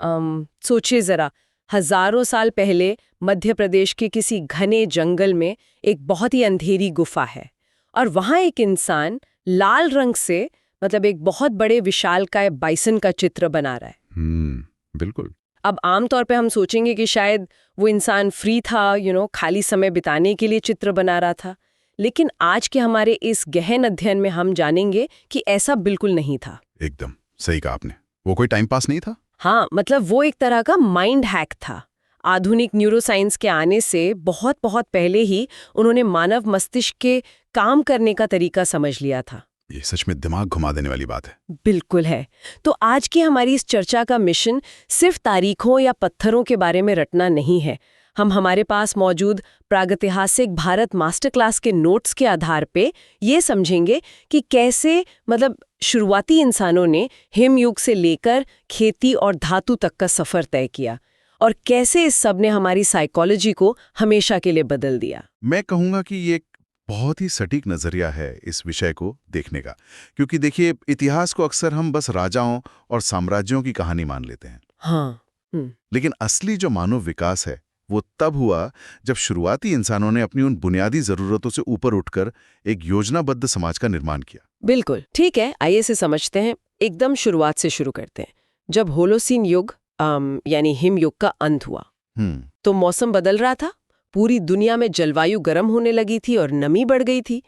सोचिए जरा, हजारों साल पहले मध्य प्रदेश के किसी घने जंगल में एक बहुत ही अंधेरी गुफा है और वहां एक इंसान लाल रंग से मतलब एक बहुत बड़े विशालकाय बाइसन का चित्र बना रहा है। बिल्कुल। अब आमतौर पे हम सोचेंगे कि शायद वो इंसान फ्री था, खाली समय बिताने के लिए चित्र बना रहा था, लेकिन आज के हमारे इस गहन अध्ययन में हम जानेंगे कि ऐसा बिल्कुल नहीं था। एकदम सही कहा आपने, वो कोई टाइम पास नहीं था। हाँ, मतलब वो एक तरह का माइंड हैक था। आधुनिक न्यूरोसाइंस के आने से बहुत बहुत पहले ही उन्होंने मानव मस्तिष्क के काम करने का तरीका समझ लिया था। ये सच में दिमाग घुमा देने वाली बात है। बिल्कुल है। तो आज की हमारी इस चर्चा का मिशन सिर्फ तारीखों या पत्थरों के बारे में रटना नहीं है। हम हमारे पास मौजूद प्रागैतिहासिक भारत मास्टर क्लास के नोट्स के आधार पे ये समझेंगे कि कैसे मतलब शुरुआती इंसानों ने हिमयुग से लेकर खेती और धातु तक का सफर तय किया और कैसे इस सब ने हमारी साइकोलॉजी को हमेशा के लिए बदल दिया। मैं कहूँगा कि ये बहुत ही सटीक नजरिया है इस विषय को देखने का, क्योंकि देखिए इतिहास को अक्सर हम बस राजाओं और साम्राज्यों की कहानी मान लेते हैं। हाँ। लेकिन असली जो मानव विकास है वो तब हुआ जब शुरुआती इंसानों ने अपनी उन बुनियादी जरूरतों से ऊपर उठकर एक योजनाबद्ध समाज का निर्माण किया। बिल्कुल ठीक है, आइए इसे समझते हैं। एकदम शुरुआत से शुरू करते हैं। जब होलोसीन युग यानी हिमयुग का अंत हुआ तो मौसम बदल रहा था, पूरी दुनिया में जलवायु गर्म होने लगी थी और नमी बढ़ गई थी।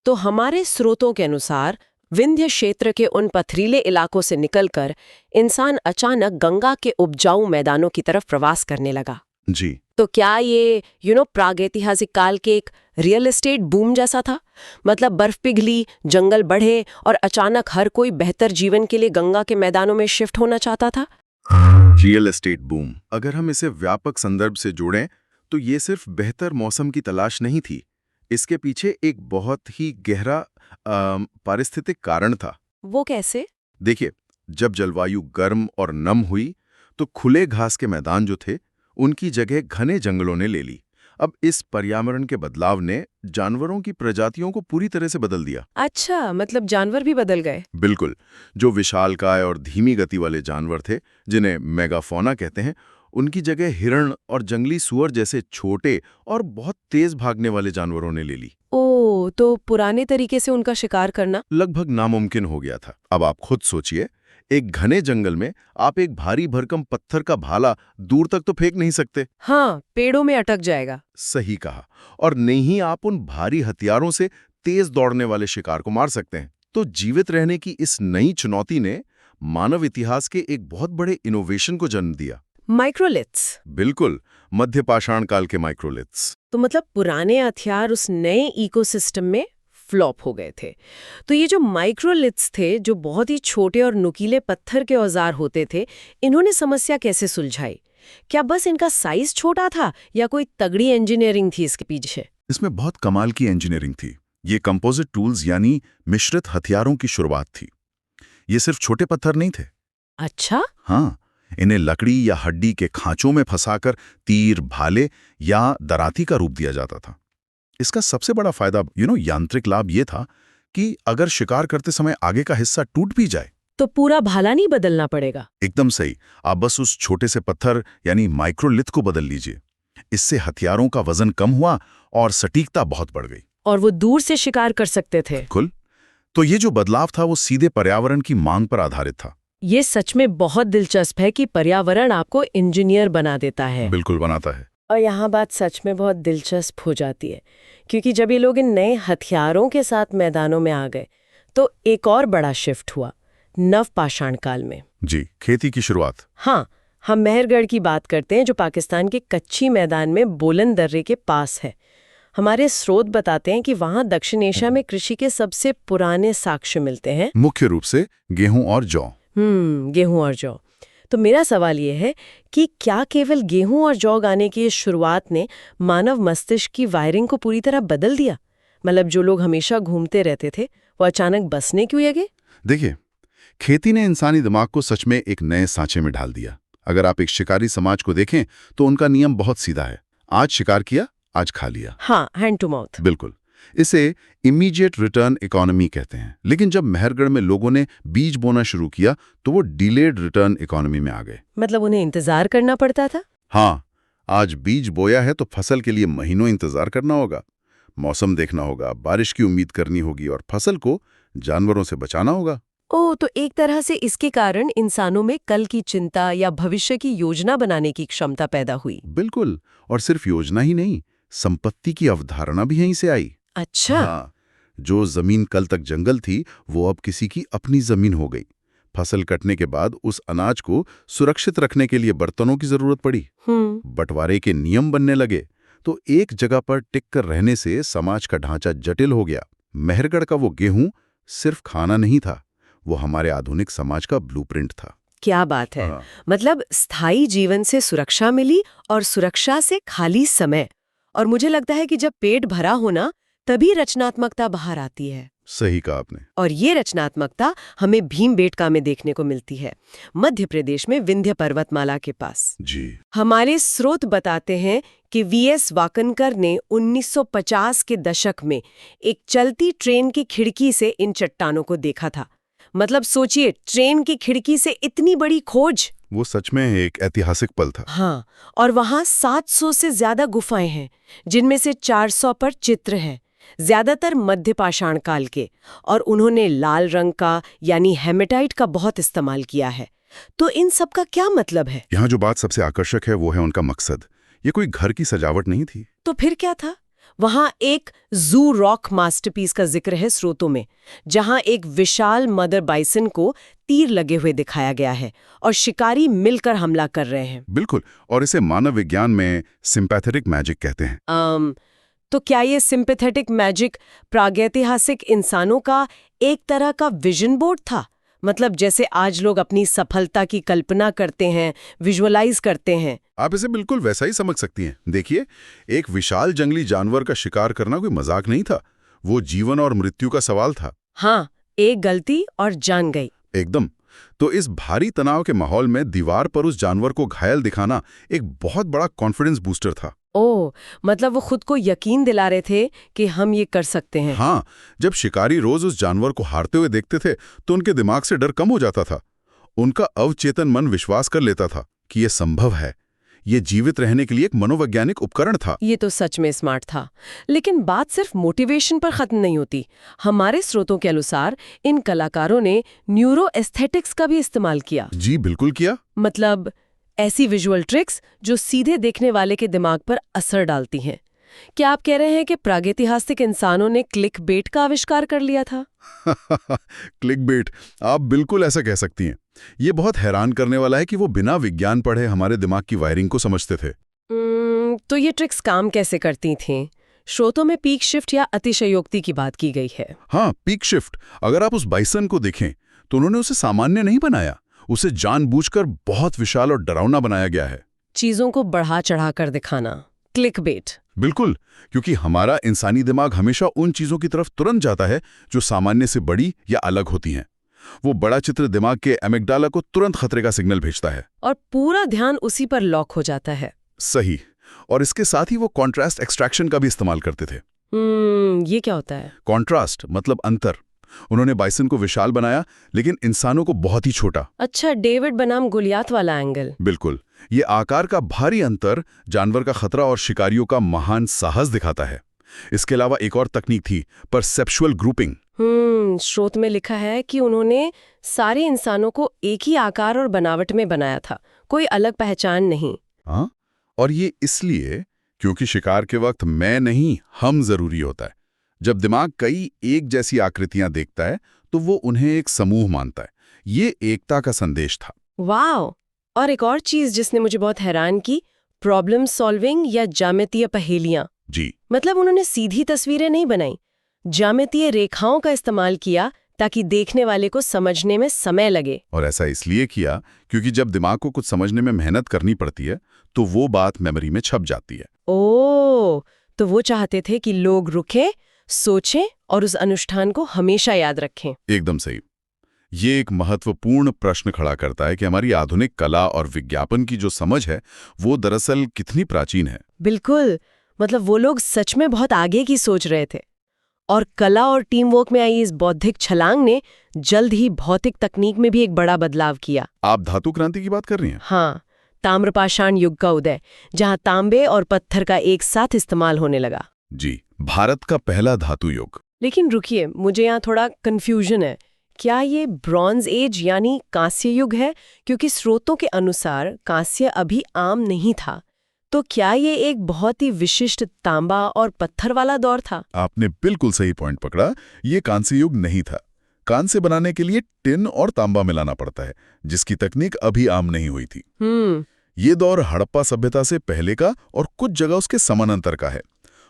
तो हमारे स्रोतों के अनुसार विंध्य क्षेत्र के उन पथरीले इलाकों से निकलकर इंसान अचानक गंगा के उपजाऊ मैदानों की तरफ प्रवास करने लगा। जी। तो क्या ये प्रागैतिहासिक काल के एक रियल एस्टेट बूम जैसा था? मतलब बर्फ पिघली, जंगल बढ़े और अचानक हर कोई बेहतर जीवन के लिए गंगा के मैदानों में शिफ्ट होना चाहता था। रियल एस्टेट बूम, अगर हम इसे व्यापक संदर्भ से जोड़ें तो ये सिर्फ बेहतर मौसम की तलाश नहीं थी, इसके पीछे एक बहुत ही गहरा पारिस्थितिक कारण था। वो कैसे? देखिए, जब जलवायु गर्म और नम हुई तो खुले घास के मैदान जो थे उनकी जगह घने जंगलों ने ले ली। अब इस पर्यावरण के बदलाव ने जानवरों की प्रजातियों को पूरी तरह से बदल दिया। अच्छा, मतलब जानवर भी बदल गए? बिल्कुल। जो विशालकाय और धीमी गति वाले जानवर थे, जिन्हें मेगाफोना कहते हैं, उनकी जगह हिरण और जंगली सुअर जैसे छोटे और बहुत तेज भागने वाले जानवरों ने ले ली। ओह, तो पुराने तरीके से उनका शिकार करना लगभग नामुमकिन हो गया था। अब आप खुद सोचिए, एक घने जंगल में आप एक भारी भरकम पत्थर का भाला दूर तक तो फेंक नहीं सकते। हाँ, पेड़ों में अटक जाएगा। सही कहा। और नहीं आप उन भारी हथियारों से तेज दौड़ने वाले शिकार को मार सकते हैं। तो जीवित रहने की इस नई चुनौती ने मानव इतिहास के एक बहुत बड़े इनोवेशन को जन्म दिया। माइक्रोलिथ्स। बिल्कुल, मध्य पाषाण काल के माइक्रोलिथ्स। तो मतलब पुराने हथियार उस नए इकोसिस्टम में फ्लॉप हो गए थे। तो ये जो माइक्रोलिथ्स थे, जो बहुत ही छोटे और नुकीले पत्थर के औजार होते थे, इन्होंने समस्या कैसे सुलझाई? क्या बस इनका साइज छोटा था या कोई तगड़ी इंजीनियरिंग थी इसके पीछे? इसमें बहुत कमाल की इंजीनियरिंग थी। ये कंपोजिट टूल्स यानी मिश्रित हथियारों की शुरुआत थी। ये सिर्फ छोटे पत्थर नहीं थे। अच्छा? हाँ, इन्हें लकड़ी या हड्डी के खांचों में फंसाकर तीर, भाले या दराती का रूप दिया जाता था। इसका सबसे बड़ा फायदा यांत्रिक लाभ ये था कि अगर शिकार करते समय आगे का हिस्सा टूट भी जाए तो पूरा भाला नहीं बदलना पड़ेगा। एकदम सही, आप बस उस छोटे से पत्थर यानी माइक्रोलिथ को बदल लीजिए। इससे हथियारों का वजन कम हुआ और सटीकता बहुत बढ़ गई। और वो दूर से शिकार कर सकते थे। बिल्कुल। तो ये जो बदलाव था वो सीधे पर्यावरण की मांग पर आधारित था। ये सच में बहुत दिलचस्प है कि पर्यावरण आपको इंजीनियर बना देता है। बिल्कुल बनाता है। और यहाँ बात सच में बहुत दिलचस्प हो जाती है, क्योंकि जब ये लोग इन नए हथियारों के साथ मैदानों में आ गए तो एक और बड़ा शिफ्ट हुआ नवपाषाण काल में। जी, खेती की शुरुआत। हाँ, हम मेहरगढ़ की बात करते हैं जो पाकिस्तान के कच्ची मैदान में बोलन दर्रे के पास है। हमारे स्रोत बताते हैं कि वहाँ दक्षिण एशिया में कृषि के सबसे पुराने साक्ष्य मिलते हैं, मुख्य रूप से गेहूं और जौ। गेहूं और जौ। तो मेरा सवाल ये है कि क्या केवल गेहूं और जौ उगाने की इस शुरुआत ने मानव मस्तिष्क की वायरिंग को पूरी तरह बदल दिया? मतलब जो लोग हमेशा घूमते रहते थे वो अचानक बसने क्यों गए? देखिए, खेती ने इंसानी दिमाग को सच में एक नए सांचे में ढाल दिया। अगर आप एक शिकारी समाज को देखें तो उनका नियम बहुत सीधा है, आज शिकार किया, आज खा लिया। हाँ, हैंड टू माउथ। बिल्कुल। इसे इमीडिएट रिटर्न इकोनॉमी कहते हैं। लेकिन जब मेहरगढ़ में लोगों ने बीज बोना शुरू किया तो वो डिलेड रिटर्न इकोनॉमी में आ गए। मतलब उन्हें इंतजार करना पड़ता था। हाँ, आज बीज बोया है तो फसल के लिए महीनों इंतजार करना होगा, मौसम देखना होगा, बारिश की उम्मीद करनी होगी और फसल को जानवरों से बचाना होगा। ओह, तो एक तरह से इसके कारण इंसानों में कल की चिंता या भविष्य की योजना बनाने की क्षमता पैदा हुई। बिल्कुल, और सिर्फ योजना ही नहीं, संपत्ति की अवधारणा भी यहीं से आई। अच्छा। हाँ, जो जमीन कल तक जंगल थी वो अब किसी की अपनी जमीन हो गई। फसल कटने के बाद उस अनाज को सुरक्षित रखने के लिए बर्तनों की जरूरत पड़ी। बंटवारे के नियम बनने लगे, तो एक जगह पर टिक कर रहने से समाज का ढांचा जटिल हो गया। मेहरगढ़ का वो गेहूं सिर्फ खाना नहीं था, वो हमारे आधुनिक समाज का ब्लूप्रिंट था। क्या बात है। हाँ। मतलब स्थायी जीवन से सुरक्षा मिली और सुरक्षा से खाली समय। और मुझे लगता है कि जब पेट भरा होना तभी रचनात्मकता बाहर आती है। सही कहा आपने। और ये रचनात्मकता हमें भीमबेटका में देखने को मिलती है, मध्य प्रदेश में विंध्य पर्वतमाला के पास। जी। हमारे स्रोत बताते हैं कि वीएस वाकनकर ने 1950 के दशक में एक चलती ट्रेन की खिड़की से इन चट्टानों को देखा था। मतलब सोचिए, ट्रेन की खिड़की से इतनी बड़ी खोज। वो सच में एक ऐतिहासिक पल था। हाँ, और वहाँ 700 से ज्यादा गुफाएं हैं, जिनमें से 400 पर चित्र हैं, ज्यादातर मध्य पाषाण काल के। और उन्होंने लाल रंग का यानी हेमेटाइट का बहुत इस्तेमाल किया है। तो इन सब का क्या मतलब है? यहाँ जो बात सबसे आकर्षक है वो है उनका मकसद। ये कोई घर की सजावट नहीं थी। तो फिर क्या था? वहां एक जू रॉक मास्टरपीस का जिक्र है स्रोतों में, जहां एक विशाल मदर बाइसन को तीर लगे हुए दिखाया गया है और शिकारी मिलकर हमला कर रहे हैं। बिल्कुल, और इसे मानव विज्ञान में सिंपैथेटिक मैजिक कहते हैं। तो क्या ये सिंपैथेटिक मैजिक प्रागैतिहासिक इंसानों का एक तरह का विजन बोर्ड था? मतलब जैसे आज लोग अपनी सफलता की कल्पना करते हैं, विजुअलाइज करते हैं। आप इसे बिल्कुल वैसा ही समझ सकती हैं। देखिए, एक विशाल जंगली जानवर का शिकार करना कोई मजाक नहीं था, वो जीवन और मृत्यु का सवाल था। हाँ, एक गलती और जान गई। एकदम। तो इस भारी तनाव के माहौल में दीवार पर उस जानवर को घायल दिखाना एक बहुत बड़ा कॉन्फिडेंस बूस्टर था। ओह, मतलब वो खुद को यकीन दिला रहे थे कि हम ये कर सकते हैं। हाँ, जब शिकारी रोज उस जानवर को हारते हुए देखते थे तो उनके दिमाग से डर कम हो जाता था। उनका अवचेतन मन विश्वास कर लेता था कि यह संभव है। ये जीवित रहने के लिए एक मनोवैज्ञानिक उपकरण था। ये तो सच में स्मार्ट था। लेकिन बात सिर्फ मोटिवेशन पर खत्म नहीं होती। हमारे स्रोतों के अनुसार इन कलाकारों ने न्यूरो एस्थेटिक्स का भी इस्तेमाल किया। जी बिल्कुल किया। मतलब ऐसी विजुअल ट्रिक्स जो सीधे देखने वाले के दिमाग पर असर डालती हैं। क्या आप कह रहे हैं कि प्रागैतिहासिक इंसानों ने क्लिक बेट का आविष्कार कर लिया था? क्लिक बेट, आप बिल्कुल ऐसा कह सकती हैं। ये बहुत हैरान करने वाला है कि वो बिना विज्ञान पढ़े हमारे दिमाग की वायरिंग को समझते थे। तो ये ट्रिक्स काम कैसे करती थीं? स्रोतों में पीक शिफ्ट या अतिशयोक्ति की बात की गई है। हाँ, पीक शिफ्ट। अगर आप उस बाइसन को देखें तो उन्होंने उसे सामान्य नहीं बनाया, उसे जानबूझकर बहुत विशाल और डरावना बनाया गया है। चीजों को बढ़ा चढ़ाकर दिखाना, क्लिकबेट। बिल्कुल, क्योंकि हमारा इंसानी दिमाग हमेशा उन चीजों की तरफ तुरंत जाता है जो सामान्य से बड़ी या अलग होती हैं। वो बड़ा चित्र दिमाग के एमिगडाला को तुरंत खतरे का सिग्नल भेजता है और पूरा ध्यान उसी पर लॉक हो जाता है। सही। और इसके साथ ही वो कॉन्ट्रास्ट एक्सट्रैक्शन का भी इस्तेमाल करते थे। ये क्या होता है? कॉन्ट्रास्ट मतलब अंतर। उन्होंने बाइसन को विशाल बनाया लेकिन इंसानों को बहुत ही छोटा। अच्छा, डेविड बनाम गोलियात वाला एंगल। बिल्कुल। ये आकार का भारी अंतर जानवर का खतरा और शिकारियों का महान साहस दिखाता है। इसके अलावा एक और तकनीक थी, परसेप्चुअल ग्रुपिंग। स्रोत में लिखा है कि उन्होंने सारे इंसानों को एक ही आकार और बनावट में बनाया था, कोई अलग पहचान नहीं। हाँ, और ये इसलिए क्योंकि शिकार के वक्त मैं नहीं हम जरूरी होता है। जब दिमाग कई एक जैसी आकृतियां देखता है तो वो उन्हें एक समूह मानता है। ये एकता का संदेश था। वाह! और एक और चीज जिसने मुझे बहुत हैरान की, प्रॉब्लम सॉल्विंग या ज्यामितीय पहेलियां। जी। मतलब उन्होंने सीधी तस्वीरें नहीं बनाई, ज्यामितीय रेखाओं का इस्तेमाल किया ताकि देखने वाले को समझने में समय लगे। और ऐसा इसलिए किया क्योंकि जब दिमाग को कुछ समझने में मेहनत करनी पड़ती है तो वो बात मेमोरी में छप जाती है। ओह, तो वो चाहते थे कि लोग रुके, सोचें और उस अनुष्ठान को हमेशा याद रखें। एकदम सही। ये एक महत्वपूर्ण प्रश्न खड़ा करता है कि हमारी आधुनिक कला और विज्ञापन की जो समझ है वो दरअसल कितनी प्राचीन है। बिल्कुल, मतलब वो लोग सच में बहुत आगे की सोच रहे थे। और कला और टीम वर्क में आई इस बौद्धिक छलांग ने जल्द ही भौतिक तकनीक में भी एक बड़ा बदलाव किया। आप धातु क्रांति की बात कर रही हैं? हाँ, ताम्रपाषाण युग का उदय, जहां तांबे और पत्थर का एक साथ इस्तेमाल होने लगा। जी, भारत का पहला धातु युग। लेकिन रुकिए, मुझे यहाँ थोड़ा कंफ्यूजन है। क्या ये ब्रॉन्ज एज यानी कांस्य युग है? क्योंकि स्रोतों के अनुसार कांस्य अभी आम नहीं था। तो क्या ये एक बहुत ही विशिष्ट तांबा और पत्थर वाला दौर था? आपने बिल्कुल सही पॉइंट पकड़ा। ये कांस्य युग नहीं था। कांस्य बनाने के लिए टिन और तांबा मिलाना पड़ता है, जिसकी तकनीक अभी आम नहीं हुई थी। ये दौर हड़प्पा सभ्यता से पहले का और कुछ जगह उसके समानांतर का है।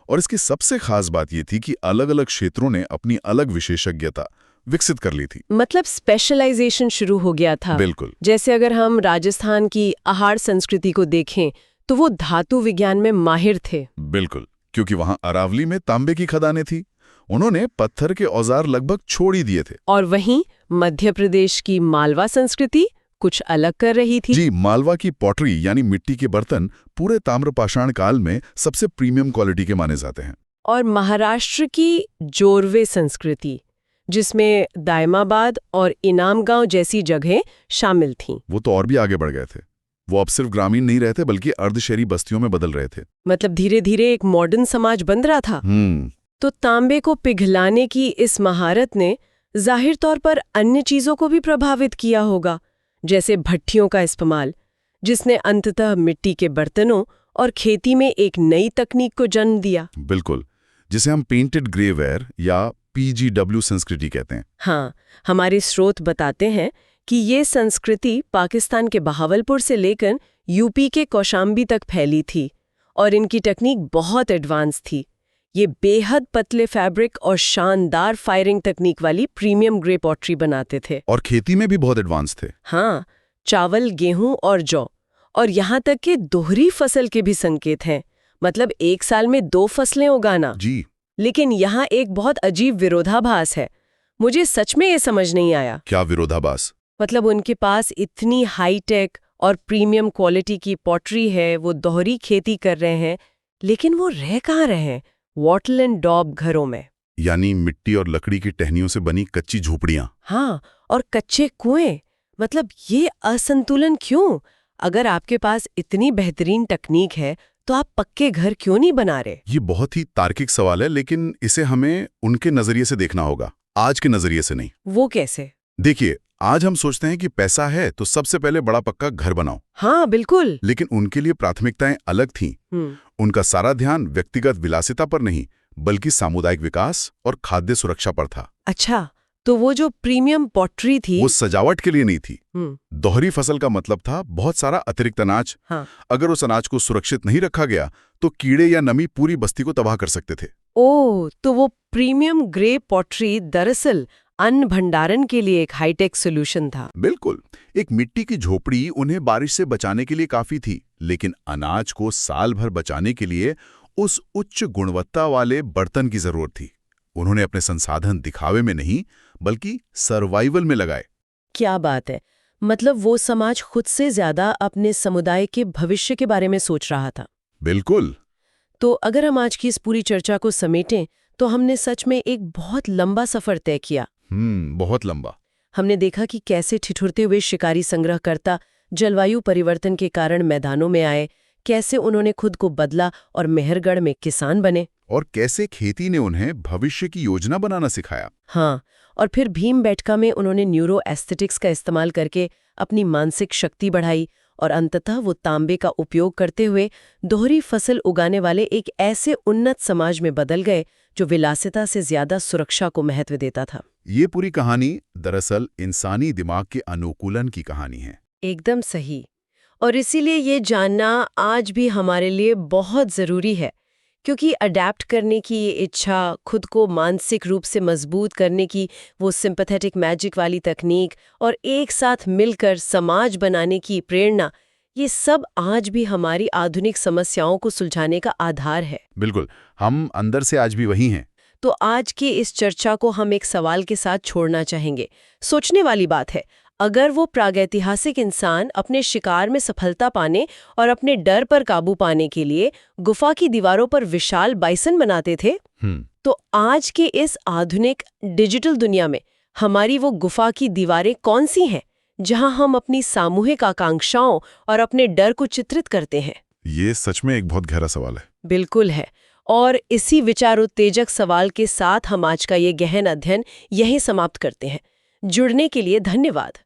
और इसकी सबसे खास बात ये थी कि अलग-अलग क्षेत्रों ने अपनी अलग विशेषज्ञता विकसित कर ली थी। मतलब स्पेशलाइजेशन शुरू हो गया था। बिल्कुल। जैसे अगर हम राजस्थान की आहार संस्कृति को देखें तो वो धातु विज्ञान में माहिर थे। बिल्कुल, क्योंकि वहां अरावली में तांबे की खदानें थी। उन्होंने पत्थर के औजार लगभग छोड़ ही दिए थे। और वहीं मध्य प्रदेश की मालवा संस्कृति कुछ अलग कर रही थी। जी, मालवा की पॉटरी यानी मिट्टी के बर्तन पूरे ताम्रपाषाण काल में सबसे प्रीमियम क्वालिटी के माने जाते हैं। और महाराष्ट्र की जोरवे संस्कृति, जिसमें दायमाबाद और इनामगांव जैसी जगहें शामिल थीं। वो तो और भी आगे बढ़ गए थे। वो अब सिर्फ ग्रामीण नहीं रहते बल्कि अर्धशहरी बस्तियों में बदल रहे थे। मतलब धीरे धीरे एक मॉडर्न समाज बन रहा था। तो तांबे को पिघलाने की इस महारत ने जाहिर तौर पर अन्य चीजों को भी प्रभावित किया होगा, जैसे भट्ठियों का इस्तेमाल, जिसने अंततः मिट्टी के बर्तनों और खेती में एक नई तकनीक को जन्म दिया। बिल्कुल, जिसे हम पेंटेड ग्रेवेयर या PGW संस्कृति कहते हैं। हाँ, हमारे स्रोत बताते हैं कि ये संस्कृति पाकिस्तान के बहावलपुर से लेकर यूपी के कौशाम्बी तक फैली थी और इनकी टेक्निक बहुत एडवांस थी। ये बेहद पतले फैब्रिक और शानदार फायरिंग तकनीक वाली प्रीमियम ग्रे पॉटरी बनाते थे। और खेती में भी बहुत एडवांस थे। हाँ, चावल, गेहूं और जौ, और यहाँ तक कि दोहरी फसल के भी संकेत हैं। मतलब एक साल में 2 फसलें उगाना। जी। लेकिन यहाँ एक बहुत अजीब विरोधाभास है। मुझे सच में ये समझ नहीं आया। क्या विरोधाभास? मतलब उनके पास इतनी हाईटेक और प्रीमियम क्वालिटी की पॉटरी है, वो दोहरी खेती कर रहे हैं, लेकिन वो रह कहाँ रहे हैं? वॉटल एंड डॉब घरों में, यानी मिट्टी और लकड़ी की टहनियों से बनी कच्ची झोपड़ियां। हाँ, और कच्चे कुएं। मतलब ये असंतुलन क्यों? अगर आपके पास इतनी बेहतरीन तकनीक है तो आप पक्के घर क्यों नहीं बना रहे? ये बहुत ही तार्किक सवाल है, लेकिन इसे हमें उनके नजरिए से देखना होगा, आज के नजरिए से नहीं। वो कैसे? देखिए, आज हम सोचते हैं कि पैसा है तो सबसे पहले बड़ा पक्का घर बनाओ। हाँ, बिल्कुल। लेकिन उनके लिए प्राथमिकताएं अलग थीं। उनका सारा ध्यान व्यक्तिगत विलासिता पर नहीं, बल्कि सामुदायिक विकास और खाद्य सुरक्षा पर था। अच्छा, तो वो जो प्रीमियम पॉटरी थी वो सजावट के लिए नहीं थी। दोहरी फसल का मतलब था बहुत सारा अतिरिक्त अनाज। हाँ। अगर उस अनाज को सुरक्षित नहीं रखा गया तो कीड़े या नमी पूरी बस्ती को तबाह कर सकते थे। ओह, तो वो प्रीमियम ग्रे पॉटरी दरअसल अन्न भंडारण के लिए एक हाईटेक सॉल्यूशन था। बिल्कुल, एक मिट्टी की झोपड़ी उन्हें बारिश से बचाने के लिए काफी थी, लेकिन अनाज को साल भर बचाने के लिए उस उच्च गुणवत्ता वाले बर्तन की जरूरत थी। उन्होंने अपने संसाधन दिखावे में नहीं बल्कि सर्वाइवल में लगाए। क्या बात है। मतलब वो समाज खुद से ज्यादा अपने समुदाय के भविष्य के बारे में सोच रहा था। बिल्कुल। तो अगर हम आज की इस पूरी चर्चा को समेटें तो हमने सच में एक बहुत लंबा सफर तय किया। बहुत लंबा। हमने देखा कि कैसे ठिठुरते हुए शिकारी संग्रहकर्ता जलवायु परिवर्तन के कारण मैदानों में आए, कैसे उन्होंने खुद को बदला और मेहरगढ़ में किसान बने, और कैसे खेती ने उन्हें भविष्य की योजना बनाना सिखाया। हाँ, और फिर भीमबेटका में उन्होंने न्यूरो एस्थेटिक्स का इस्तेमाल करके अपनी मानसिक शक्ति बढ़ाई और अंततः वो तांबे का उपयोग करते हुए दोहरी फसल उगाने वाले एक ऐसे उन्नत समाज में बदल गए जो विलासिता से ज्यादा सुरक्षा को महत्व देता था। ये पूरी कहानी दरअसल इंसानी दिमाग के अनुकूलन की कहानी है। एकदम सही। और इसीलिए ये जानना आज भी हमारे लिए बहुत ज़रूरी है, क्योंकि अडैप्ट करने की ये इच्छा, खुद को मानसिक रूप से मजबूत करने की वो सिंपैथेटिक मैजिक वाली तकनीक और एक साथ मिलकर समाज बनाने की प्रेरणा, ये सब आज भी हमारी आधुनिक समस्याओं को सुलझाने का आधार है। बिल्कुल, हम अंदर से आज भी वही हैं। तो आज की इस चर्चा को हम एक सवाल के साथ छोड़ना चाहेंगे। सोचने वाली बात है, अगर वो प्रागैतिहासिक इंसान अपने शिकार में सफलता पाने और अपने डर पर काबू पाने के लिए गुफा की दीवारों पर विशाल बाइसन बनाते थे, तो आज के इस आधुनिक डिजिटल दुनिया में हमारी वो गुफा की दीवारें कौन सी हैं जहां हम अपनी सामूहिक आकांक्षाओं और अपने डर को चित्रित करते हैं? ये सच में एक बहुत गहरा सवाल है। बिल्कुल है। और इसी विचारोत्तेजक सवाल के साथ हम आज का ये गहन अध्ययन यहीं समाप्त करते हैं। जुड़ने के लिए धन्यवाद।